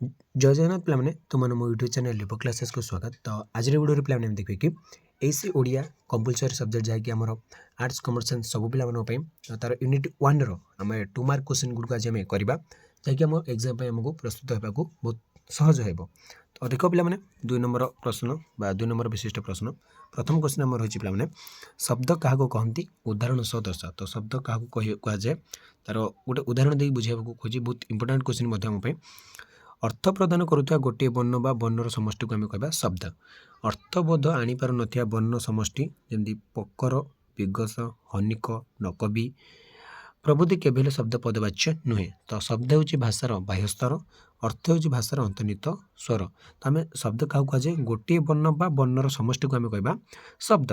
जय जगन्नाथ पे तुम मो यूट्यूब चैनल लिपो क्लासेस को स्वागत। तो आज वीडियो पे देखिए कि एसी ओडिया कंपलसरी सब्जेक्ट जहाँकि आम आर्ट्स कमर्स साइंस सब पे तार यूनिट 1 आम 2 मार्क क्वेश्चन गुड़क आज आम करवा जहाँकि आम एग्जाम आमको प्रस्तुत होगा बहुत सहज हो। तो देख पे 2 नंबर प्रश्न बा 2 नंबर विशिष्ट प्रश्न। प्रथम क्वेश्चन आम रही पे शब्द क्या कहती उदाहरण सह दर्शा। तो शब्द क्या कहुए तार गोटे उदाहरण दे बुझा खोजी बहुत इंपोर्टाट क्वेश्चन। अर्थ प्रदान करुवा गोटे वर्ण बा वर्णर समष्टि को आम कह शब्द। अर्थबोध आनीपार नथिया वर्ण समष्टि जमी पकर विगस हनिक नकबी प्रभृति केवल शब्द पदवाच्य नुहे। तो शब्द हूँ भाषार बाह्य स्तर, अर्थ हूँ भाषार अंतर्निहित स्वर। तो आम शब्द क्या कहुए गोटे वर्ण बा वर्णर समष्टि को आम कह शब्द।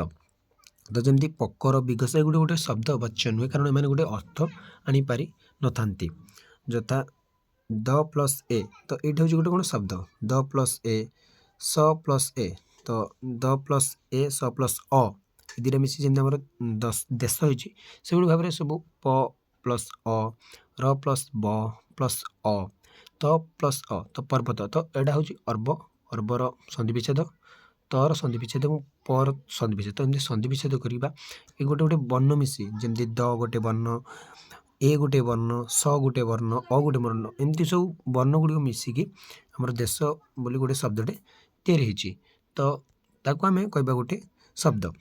तो जमी पकर विगस ये गोटे शब्द वाच्य नुहे कारण एम गोटे अर्थ आनीपारि न था जथा द प्लस ए। तो ये हूँ गोटे कौन शब्द द प्लस ए स प्लस ए। तो द प्लस ए स प्लस अ दुटा मिसी जमी देश होती से भाव में सब प प्लस अ र प्लस ब प्लस अ त प्लस अ। तो पर्वत तो यहाँ हूँ अर्ब अर्बर सन्धि विच्छेद तर सन्धि विच्छेद और पर सन्धि विच्छेद। तो एमती सन्धि विच्छेद करवा ये गोटे गोटे वर्ण मिसी जमी द गोटे वर्ण ए गोटे वर्ण स गोटे वर्ण अ गोटे वर्ण एमती सब वर्ण गुड़िक मिसिकी आमर देश बोली गोटे शब्दटे तैयारी। तो ताको आम कहवा गोटे शब्द।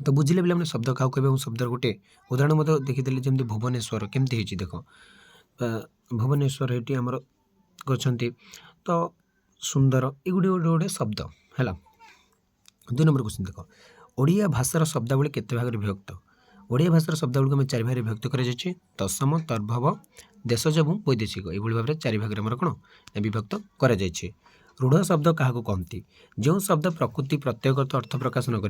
तो बुझिले पे शब्द क्या कह शब्द गोटे उदाहरण देखीदे जमी भुवनेश्वर केमती होती देख भुवनेश्वर ये आमर गति तो सुंदर ये गोटे गोटे गोटे शब्द है। 2 नंबर क्वेश्चन देख ओडिया भाषार शब्दावली केते भाग विभक्त। ओडिया भाषार शब्दावली को 4 भाग विभक्त कर तत्सम तर्भव देशज और वैदेशिक ये भाव में 4 भाग में कौन विभक्त कर रूढ़ शब्द क्या कहती जो शब्द प्रकृति प्रत्ययगत अर्थ प्रकाश नक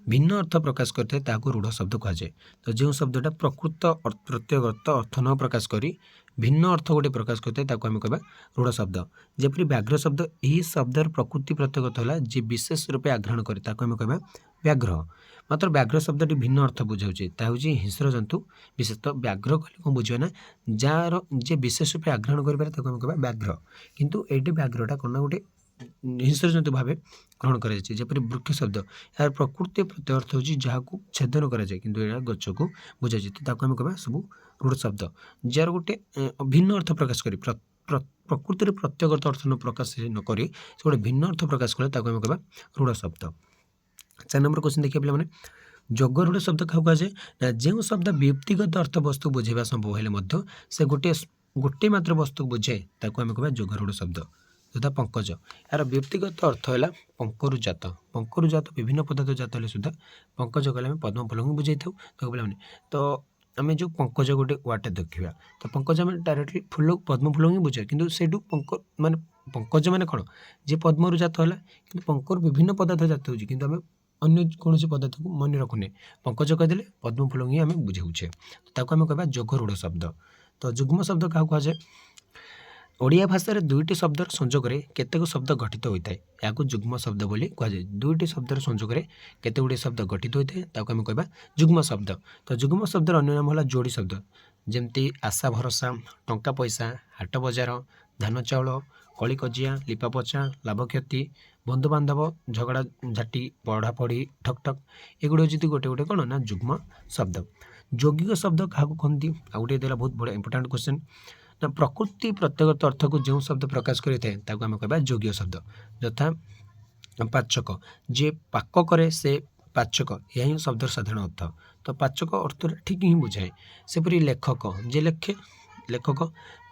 भिन्न अर्थ प्रकाश करते रूढ़ शब्द कहुए। तो जो शब्दटा प्रकृत प्रत्ययगत अर्थ न प्रकाश करी भिन्न अर्थ गोटे प्रकाश करते आम कह रूढ़ शब्द। जपरी व्याघ्र शब्द यही शब्दर प्रकृति प्रत्ययगत है जी विशेष रूपे आग्रहण करे आम कह व्याघ्र। मात्र व्याघ्र शब्दटी भिन्न अर्थ बुझाऊे हूँ हिंस्र जंतु विशेष। तो व्याघ्र कहले कौन बुझे ना जार जे विशेष रूपे आग्रहण करें आम कह व्याघ्र किंतु ये व्याघ्रटा कौन गोटे हिंस्र जंतु भाव ग्रहण करपरि वृक्ष शब्द यार प्रकृति प्रत्यय अर्थ हूँ जहाँ को छेदन कराए कि गच को बुझाई तो आम कह सब रूढ़ शब्द जार गोटे भिन्न अर्थ प्रकाश कर प्रकृति प्रत्ययगत अर्थ न प्रकाश नक गोटे भिन्न अर्थ प्रकाश कले आम कह रूढ़ शब्द। 4 नंबर क्वेश्चन देखिए पे जोग रूढ़ शब्द क्या कहुए ना जो शब्द व्यक्तिगत अर्थ वस्तु बुझेगा संभव हेले से गोटे गोटे मात्र वस्तु बुझे ताको आम कह जोग रूढ़ शब्द। यथा पंकज यार व्यक्तिगत अर्थ है पंकरुजात विभिन्न पदार्थ जात है सुधा पंकज कहले पद्म फूल को बुझे था पे। तो आम जो पंकज गोटे वार्ड देखा तो पंकज आम डायरेक्टली फूल पद्म फूल ही बुझे कि माने पंकज माने कौन जे पद्मर जात है कि पंकर विभिन्न पदार्थ जात हो अन्य कौन पदार्थ को मन रखुने पंकज कहीदे पद्म फूल ही आम बुझाऊे तो आम कह जोग रूढ़ शब्द। तो जुग्म शब्द क्या कहुए ओडिया भाषा 2टी शब्दर संजोग केतेक शब्द गठित होता है या जुग्म शब्द बोली कहुए। 2टी शब्दर संजोग केते गुड़े शब्द गठित होता है ताको आम कह जुग्म शब्द। तो जुग्म शब्दर अन्य नाम है जोड़ी शब्द जमती आशा भरोसा टंका पैसा हाट बजार धान चाउल कली कजिया लिपा पोछा लाभ क्षति बंधु बांधव झगड़ा झाटी पढ़ापढ़ी ठक ठक एगुड़ी हूँ गोटे गोटे कौन ना जुग्म शब्द। यौगिक शब्द क्या कहती आ गोटे देला बहुत बड़ा इंपोर्टाट क्वेश्चन ना प्रकृति प्रत्ययगत अर्थ को जो शब्द प्रकाश करें आम कह योग्य शब्द। यथा पाचक जे पाक करे से पाचक यह ही शब्दर साधारण अर्थ। तो पाचक अर्थ ठीक ही बुझाए सेपरी लेखक जे लेखे लेखक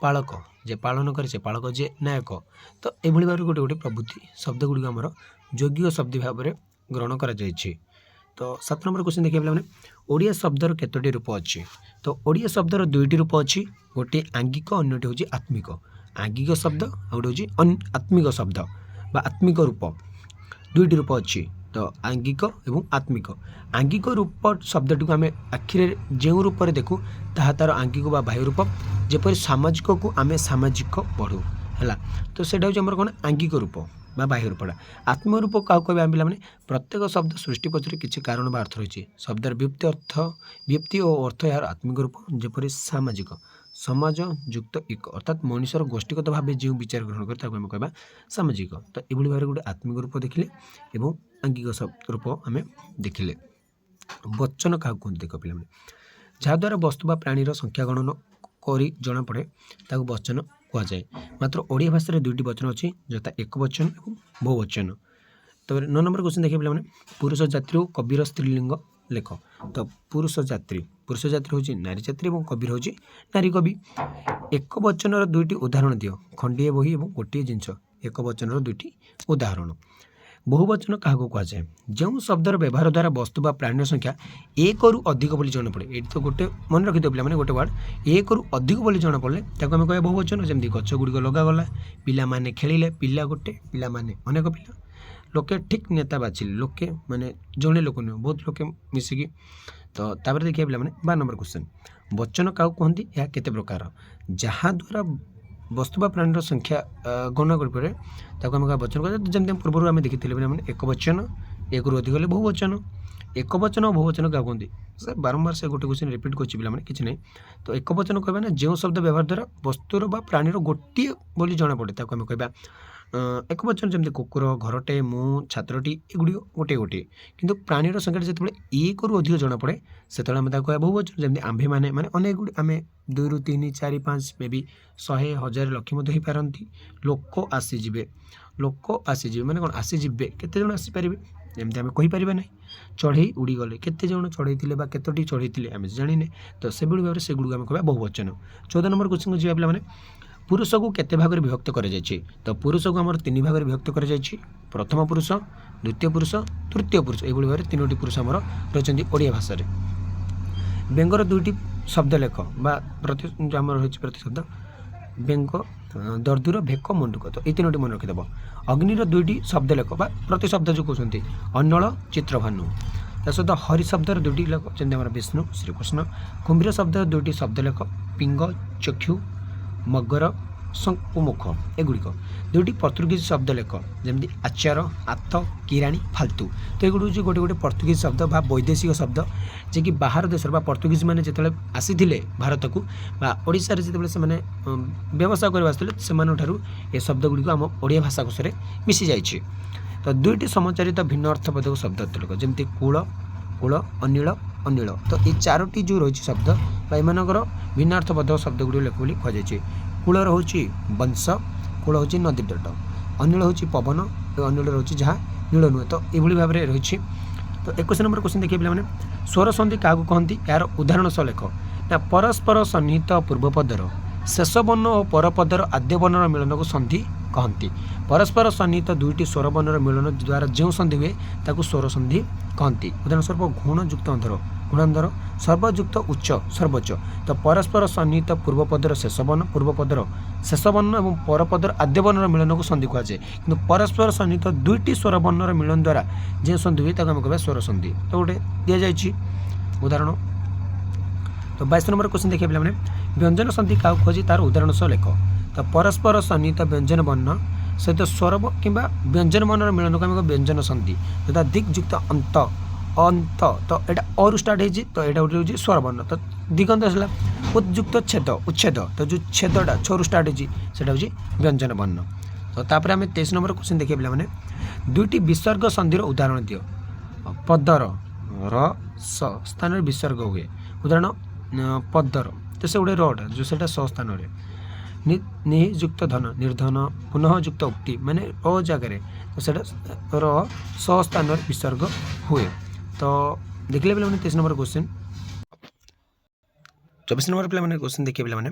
पालक जे पालन करे से पालक जे नायक। तो यह भाव गोटे गोटे प्रभृति शब्द गुड़िक आमर योग्य शब्द भाव में ग्रहण कर। तो 7 नंबर क्वेश्चन देखिए पे ओडिया शब्दर केतोटी रूप अच्छी। तो ओडिया शब्दर 2टी रूप अच्छी गोटे आंगिक अन्यटी हूँ आत्मिक। आंगिक शब्द गोटे हूँ आत्मिक शब्द बा आत्मिक रूप 2टी रूप अच्छी। तो आंगिक एवं आत्मिक आंगिक रूप शब्दटी को आम आखिरे जो रूप से देखू ताहा तार आंगिक बा बाह्य रूप जेपरि सामाजिक को आम सामाजिक पढ़ू है। तो सेटा हूँ आम कौन आंगिक रूप बा बाह्य रूपटा। आत्म रूप क्या कह पे प्रत्येक शब्द सृष्टि पछरे किसी कारण बा अर्थ रही शब्दर व्युप्ति और अर्थ यार आत्मिक रूप जेपरि सामाजिक समाज युक्त एक अर्थात मनुष्यर गोष्ठीगत भाव जो विचार ग्रहण करे ताको आम कहबा सामाजिक। तो एभली भाव गोटे आत्मिक रूप देखिले एवं आंगिक रूप आम देखिले। वचन क्या कहते देख पे जहाद्वारा वस्तु बा प्राणीर संख्या गणन कर जना पड़े ताको वचन कहुए। मात्र ओडिया भाषा दुईटी वचन अच्छी यथा एक वचन और बहुवचन। तो 9 नंबर क्वेश्चन देखिए पे पुरुष जाति और कविर स्त्रीलिंग लेख। तो पुरुष जाति हूँ नारी जाति और कविर हूँ नारी कवि। एक वचन दुईटी उदाहरण दियो खंडीए बही और गोटे जिनस एक वचन दुईटी उदाहरण। बहुवचन क्या कहुए जो शब्दर व्यवहार द्वारा वस्तु बा प्राणी संख्या एक रु अधिक बोली जना पड़े। ये तो गोटे मन रखिद पे गोटे वार्ड एक रु अधिक बोली जना पड़े ताको आम कह बहुवचन। जमी गछ गुड़िक लगागला पिला माने खेलिले पिला गोटे पिला माने अनेक पिला लोके ठीक नेता बाछिले लोके माने जड़े लोक नुह बहुत लोके मिसिकी। तो तापर देखिए पे 12 नंबर क्वेश्चन वचन क्या कहती यह केते प्रकार जहाद्वारा वस्तु बा प्राणी संख्या गणना कर पड़े ताको आम वचन कह जमी पूर्व आम देखी एक वचन एक रु अधिक बहुवचन। एक वचन और बहुवचन क्या कहते सर बारंबार से गोटे क्वेश्चन रिपीट कर कि नहीं। तो एक वचन कहना ना जो शब्द व्यवहार द्वारा वस्तुर बा प्राणीर गोटे बोली जना पड़े ताको आम कहबा एक वचन जमी कुकुर घरटे मु छात्रटी एगुड़ी गोटे गोटे किंतु प्राणीर संख्या जो एक रु अधिक जना पड़े से कह बहुवचन। जमी आंभे मैंने अनेक गुड़ी आम 2 रु 3 4 5 मे भी 100 1000 लक्ष हो पारती। लोक आसीजे मैंने कौन आसीजे केते जन आसीपर एमती आम कहीपर ना। चढ़ई उड़ीगले केते जन चढ़ई केतोटी चढ़ई आम जाने। तो से भाव में से गुड़ आम कह बहुवचन। 14 नंबर क्वेश्चन को जी पे पुरुष को केते भाग में विभक्त कर। तो पुरुष को आम 3 भाग में विभक्त कर प्रथम पुरुष द्वितीय पुरुष तृतीय पुरुष यही भाव में 3टी पुरुष आमर रही ओडिया भाषा। व्यंगर 2टी शब्द लेख प्रति प्रति शब्द व्यंग दर्दुर भेक मुंडुक। तो ये 3टी मन रखिदेव। अग्निर 2टी शब्द लेख प्रति शब्द जो कहते अन्नल चित्रभानु। ता सहित हरि शब्दर 2टी लेख जमी विष्णु श्रीकृष्ण। कुंभीर शब्दर 2टी शब्द लेख पिंग चक्षु मगर मुख एगुड़िक। 2टी पर्तुगीज शब्द लेख जमी आचार आत किराणी फालतू। तो ये गोटे गोटे पर्तुगीज शब्द बा वैदेशिक शब्द जे कि बाहर देश पर्तुगीज मैंने जो आसी भारत को ओडिशा रे जिते से व्यवसाय करने आसते से ये शब्द गुड़िक आम ओडिया भाषा कोश मिसी जाइए। तो 2टी समचारित भिन्न अर्थबोधक शब्द लेख जमी कूल कूल अनिल अनिल। तो ये 4टी जो रही शब्द एमर भिन्न अर्थबोधक शब्द गुड़ी लेख बोली कहुई। कूलर हूँ वंश कूल हूँ नदी तट अनिल हूँ पवन अनिल रोचे जहाँ नील नुहे। तो ये भाव में रही। तो 21 नंबर क्वेश्चन देखिए पे स्वर संधि क्या कहती यार उदाहरण सह लेख ना परस्पर सन्निहित पूर्वपदर शेष वर्ण और परपदर आद्य वर्णर मिलन को संधि कहती। परस्पर सन्निहित 2टी स्वर वर्णर मिलन द्वारा जो संधि हुए ताकू स्वर संधि कहती। उदाहरण स्वरूप घुणयुक्त अंधर गुणांधर सर्वयुक्त उच्च सर्वोच्च। तो परस्पर सन्निहित पूर्वपदर शेष वर्ण पूर्वपदर शेष वर्ण और परपदर आद्य वर्णर मिलन को संधि कहुए। कि परस्पर सन्निहित 2टी स्वर वर्णर मिलन द्वारा जो संधि हुए ताको आम कह स्वर संधि। तो गोटे दि जाइए उदाहरण। तो 22 नंबर क्वेश्चन देखिए पे व्यंजन संधि क्या खोजी तार उदाहरण सह लेख। तो परस्पर सन्निहित व्यंजन वर्ण सहित स्वर कि व्यंजन वर्णर मिलन को आम व्यंजन संधि तथा दिग्युक्त अंत अंत। तो यहाँ और स्टार्ट होती तो यहाँ गोटे स्वर वर्ण। तो दिगंत आसला उद्युक्त छेद उच्छेद। तो जो छेदटा छोरु स्टार्ट होती व्यंजन वर्ण। तो तापर आम 23 नंबर क्वेश्चन देखिए पे 2टी विसर्ग संधिर उदाहरण दियो। पदर र स स्थान विसर्ग हुए उदाहरण पदर। तो से गोटे रटा जो से स स्थान नियुक्त धन निर्धन पुनः युक्त उक्ति माने अ जगह तो से र स स्थान विसर्ग हुए। तो देखिले पे 23 नंबर क्वेश्चन। 24 नंबर पे क्वेश्चन देखिए पे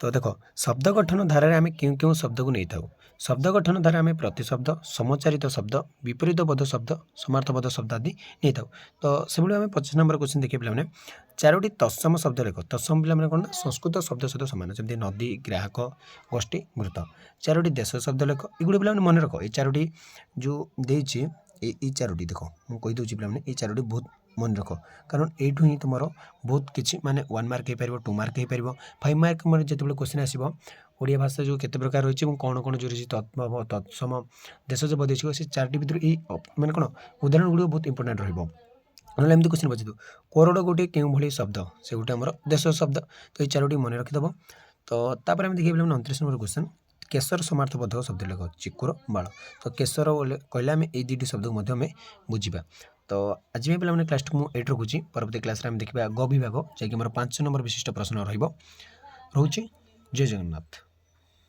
तो देख शब्द गठन धारा आम क्यों क्यों शब्द को नहीं था। शब्द गठन धारा आम प्रतिशब्द समचारित शब्द विपरीतबोध शब्द समार्थबोध शब्द आदि नहीं था। तो से आम 25 नंबर क्वेश्चन देखिए पे 4टी तत्सम शब्द लेख। तत्सम पे कौन संस्कृत शब्द सहित सामान जमी नदी ग्राहक गोष्ठी मृत। 4टी देश शब्द लेख एगुड़ी पे मन रख। ये 4टी जो देती ये 4टी देख मुझे कहीदे पे ये 4टी बहुत मन रख कारण यू ही तुम बहुत किसी माने 1 मार्क हो पार 2 मार्क हो पार 5 मार्क मैं जो क्वेश्चन आसो ओडिया भाषा जो केते प्रकार रही कौन कौन जो रही तत्व तत्सम देश जो वैदेशिक से 4टी भितर ये मैंने कौन उदाहरण गुड़ बहुत इंपोर्टाट रही। नହେले एमती क्वेश्चन पचारि करोड़ गोटे केउं भଳି शब्द से गोटे आमर देश शब्द तो ये चारोटी मन रखिदेव तो तापर आम देखिए पे 29 नंबर क्वेश्चन केशर समार्थबोधक शब्द लेख चिकुर बाण तो केशर कहले आम ये दुईटी शब्द को आम बुझा तो आज भी पे क्लास को मुझे रखुच्छी परवर्ती क्लास देखा ग विभाग जैक 5 नंबर विशिष्ट प्रश्न रोचे जय जगन्नाथ।